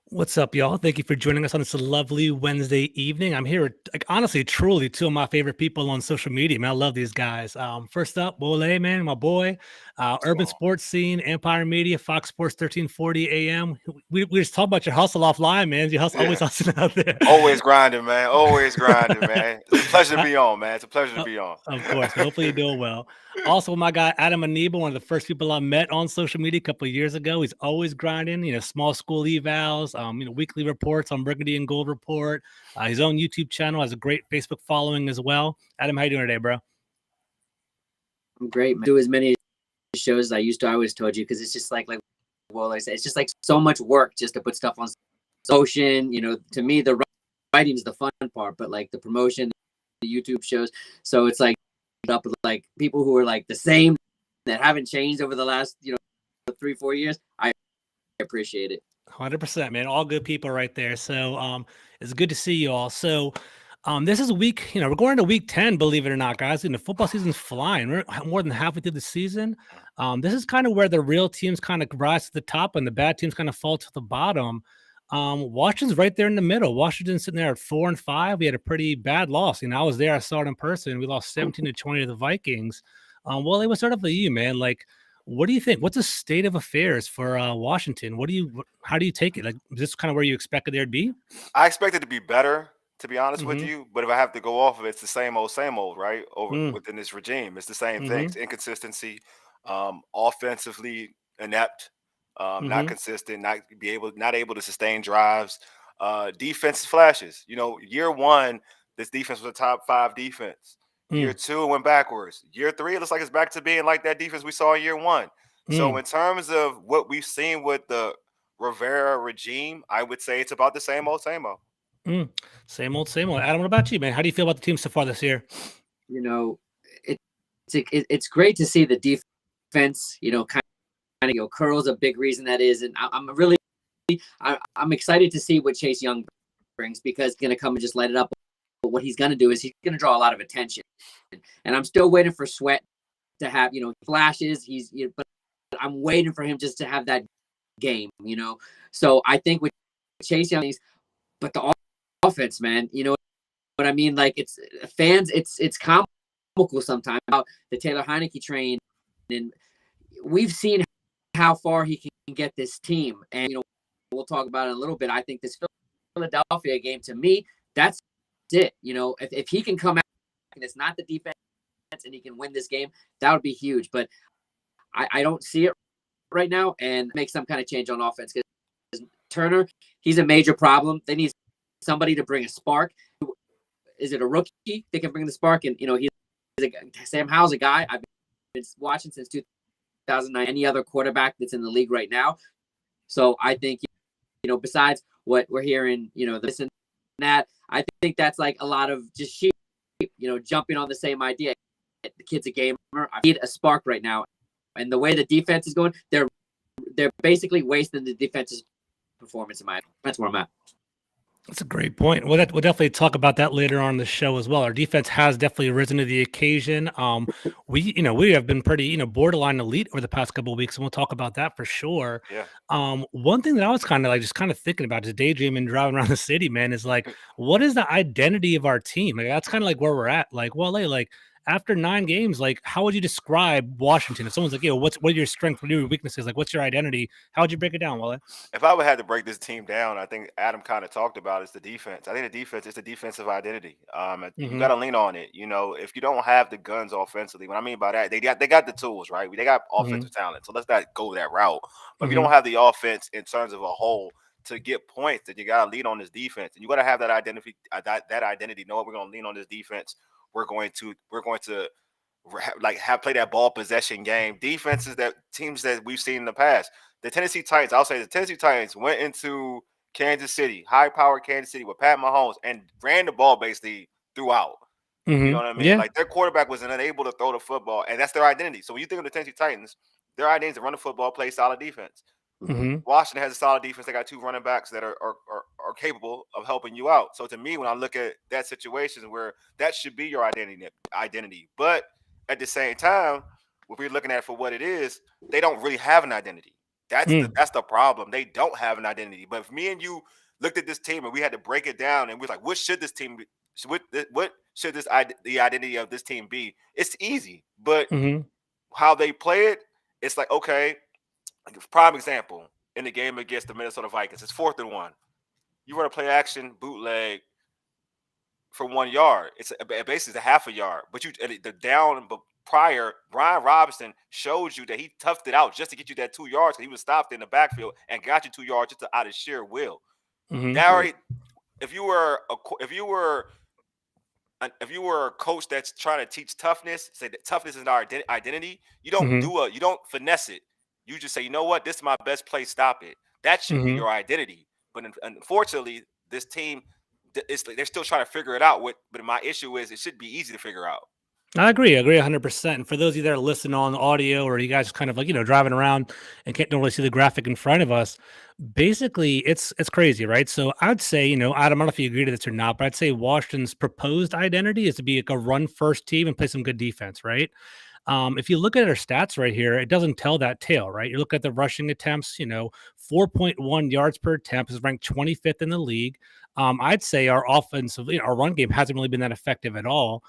What's up, y'all? Thank you for joining us on this lovely Wednesday evening. I'm here with, like, honestly, truly, two of my favorite people on social media, man. I love these guys. First up, Wole, man, my boy, What's Urban going on? Sports Scene, Empire Media, Fox Sports 1340 AM. We just talk about your hustle offline, man. You hustle, always Yeah. hustling out there. Always grinding, man. Always grinding, man. It's a pleasure to Uh, be on, man. It's a pleasure to uh, be on. of course, man. Hopefully you're doing well. Also, my guy Adam and Aniba, one of the first people I met on social media a couple of years ago. He's always grinding, small school evals, weekly reports on Burgundy and Gold Report. His own YouTube channel has a great Facebook following as well. Adam, how you doing today, bro? I'm great, man. Do as many shows as I used to. I always told you because it's just like well, I said, it's just like so much work just to put stuff on Ocean. To me, the writing is the fun part, but like the promotion, the YouTube shows. So it's like up with like people who are like the same that haven't changed over the last 3-4 years. I appreciate it. 100%, man. All good people right there. So it's good to see you all. So this is week, we're going to week 10, believe it or not, guys. The football season's flying. We're more than halfway through the season. This is kind of where the real teams kind of rise to the top and the bad teams kind of fall to the bottom. Washington's right there in the middle. Washington's sitting there at 4-5. We had a pretty bad loss. I was there. I saw it in person. We lost 17-20 to the Vikings. Well, it was start off the you, man. Like, what do you think? What's the state of affairs for Washington? How do you take it? Like, is this kind of where you expected there to be? I expect it to be better, to be honest with Mm-hmm. you. But if I have to go off of it, it's the same old, right? Over Mm, within this regime, it's the same mm-hmm. things: inconsistency, offensively inept, not Mm-hmm. consistent, not able to sustain drives, defense flashes. Year one, this defense was a top five defense. Year Mm, two, it went backwards. Year three, it looks like it's back to being like that defense we saw in year one. So mm, in terms of what we've seen with the Rivera regime, I would say it's about the same old, same old. mm. Same old, same old. Adam, what about you, man? How do you feel about the team so far this year? You know, it, it's great to see the defense. Kind of curls a big reason that is, and I'm excited to see what Chase Young brings because he's going to come and just light it up. But what he's going to do is he's going to draw a lot of attention, and I'm still waiting for Sweat to have flashes. But I'm waiting for him just to have that game. So I think with Chase Young, but the offense, man, you know what I mean? Like it's fans, it's comical sometimes about the Taylor Heinicke train, and we've seen how far he can get this team, and we'll talk about it in a little bit. I think this Philadelphia game, to me, that's it. If he can come out and it's not the defense and he can win this game, that would be huge. But I don't see it right now, and make some kind of change on offense because Turner, he's a major problem. They need somebody to bring a spark. Is it a rookie that can bring the spark? And Sam Howell's a guy I've been watching since 2009. Any other quarterback that's in the league right now. So I think besides what we're hearing, this and that, I think that's like a lot of just sheep, jumping on the same idea. The kid's a gamer. I need a spark right now, and the way the defense is going, they're basically wasting the defense's performance. That's where I'm at. That's a great point. We'll definitely talk about that later on in the show as well. Our defense has definitely risen to the occasion. We have been pretty, borderline elite over the past couple of weeks, and we'll talk about that for sure. Yeah. One thing that I was kind of thinking about, just daydreaming, driving around the city, man, is like, what is the identity of our team? Like, that's kind of like where we're at. Like, well, like after 9 games, like, how would you describe Washington? If someone's like, what are your strengths, what are your weaknesses? Like, what's your identity? How would you break it down, Wale? If I would have to break this team down, I think Adam kind of talked about is the defense. I think the defense is the defensive identity. You Mm-hmm. got to lean on it. If you don't have the guns offensively, what I mean by that, they got the tools, right? They got Mm-hmm. offensive talent, so let's not go that route. But if you Mm-hmm. don't have the offense in terms of a whole to get points, then you got to lean on this defense, and you got to have that identity. That identity. Know what we're going to lean on this defense. We're going to like have play that ball possession game. Defenses that teams that we've seen in the past. The Tennessee Titans, I'll say the Tennessee Titans went into Kansas City, high-powered Kansas City with Pat Mahomes and ran the ball basically throughout. You know Mm-hmm. what I mean? Yeah. Like their quarterback was unable to throw the football, and that's their identity. So when you think of the Tennessee Titans, their identity is to run the football, play solid defense. Mm-hmm. Washington has a solid defense. They got 2 running backs that are capable of helping you out. So to me, when I look at that situation where that should be your identity, but at the same time, if we're looking at it for what it is, they don't really have an identity. That's the problem. They don't have an identity. But if me and you looked at this team and we had to break it down and we're like, what should this team be? What should the identity of this team be? It's easy, but how they play it, it's like, okay, prime example in the game against the Minnesota Vikings, it's 4th and 1. You run a play action bootleg for 1 yard. It's basically a half a yard, but the down prior, Brian Robinson showed you that he toughed it out just to get you that 2 yards. He was stopped in the backfield and got you 2 yards just out of sheer will. Now, if you were a coach that's trying to teach toughness, say that toughness is our identity, you don't you don't finesse it. You just say, you know what, this is my best play, stop it. That should be your identity. But unfortunately, this team, they're still trying to figure it out. But my issue is it should be easy to figure out. I agree 100%. And for those of you that are listening on audio, or you guys kind of like, driving around and don't really see the graphic in front of us, basically it's crazy, right? So I'd say, Adam, I don't know if you agree to this or not, but I'd say Washington's proposed identity is to be like a run first team and play some good defense, right? If you look at our stats right here, it doesn't tell that tale, right? You look at the rushing attempts, 4.1 yards per attempt is ranked 25th in the league. I'd say our offensive, our run game hasn't really been that effective at all.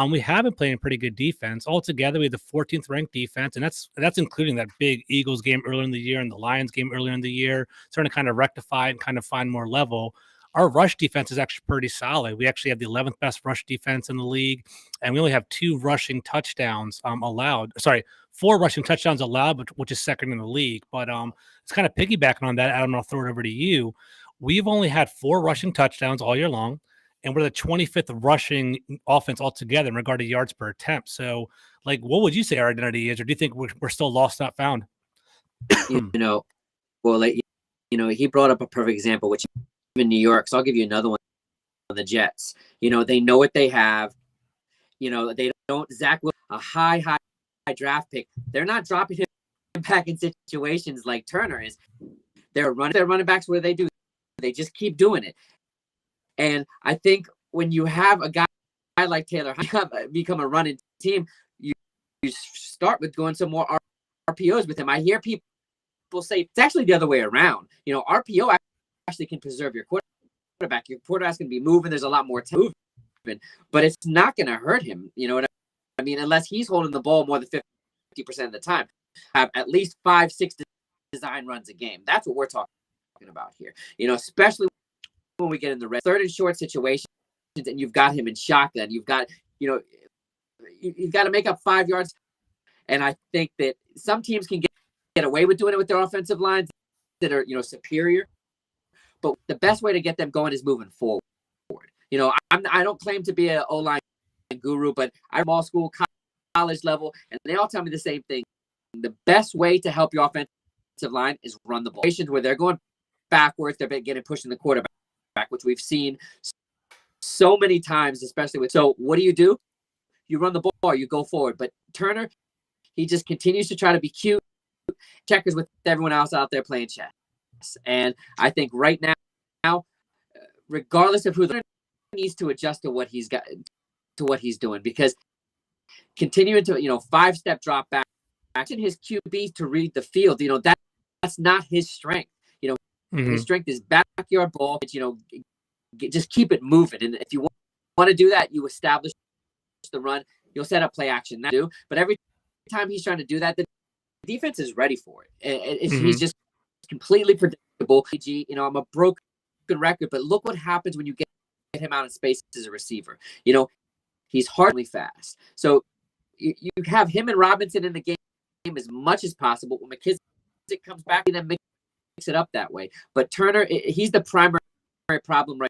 We have been playing pretty good defense. Altogether, we have the 14th ranked defense, and that's including that big Eagles game earlier in the year and the Lions game earlier in the year, starting to kind of rectify and kind of find more level. Our rush defense is actually pretty solid. We actually have the 11th best rush defense in the league, and we only have 2 rushing touchdowns allowed. Sorry, 4 rushing touchdowns allowed, which is second in the league. But it's kind of piggybacking on that. Adam, I'll throw it over to you. We've only had 4 rushing touchdowns all year long, and we're the 25th rushing offense altogether in regard to yards per attempt. So, like, what would you say our identity is, or do you think we're still lost, not found? Well, he brought up a perfect example, which in New York. So I'll give you another one. The Jets, they know what they have. They don't. Zach Wilson, a high draft pick. They're not dropping him back in situations like Turner is. They're running their running backs where they do. They just keep doing it. And I think when you have a guy like Taylor become a running team, you start with going some more RPOs with him. I hear people say it's actually the other way around. RPO actually can preserve your quarterback. Your quarterback's going to be moving. There's a lot more moving, but it's not going to hurt him. You know what I mean? Unless he's holding the ball more than 50% of the time, have at least 5-6 design runs a game. That's what we're talking about here. Especially when we get in the red 3rd and short situations, and you've got him in shotgun. You've got you've got to make up 5 yards, and I think that some teams can get away with doing it with their offensive lines that are superior. But the best way to get them going is moving forward. I don't claim to be an O-line guru, but I'm all school, college level, and they all tell me the same thing. The best way to help your offensive line is run the ball. Where they're going backwards, they're pushing the quarterback, which we've seen so many times, especially with. So what do? You run the ball, you go forward. But Turner, he just continues to try to be cute, checkers with everyone else out there playing chess. And I think right now, regardless of who needs to adjust to what he's got, to what he's doing, because continuing to 5-step drop back, action his QB to read the field, that's not his strength. His strength is backyard ball. Just keep it moving. And if you want to do that, you establish the run. You'll set up play action. But every time he's trying to do that, the defense is ready for it. He's just completely predictable. I'm a broken record, but look what happens when you get him out in space as a receiver. He's hardly fast. So you have him and Robinson in the game as much as possible. When McKissick comes back, then mix it up that way. But Turner, he's the primary problem right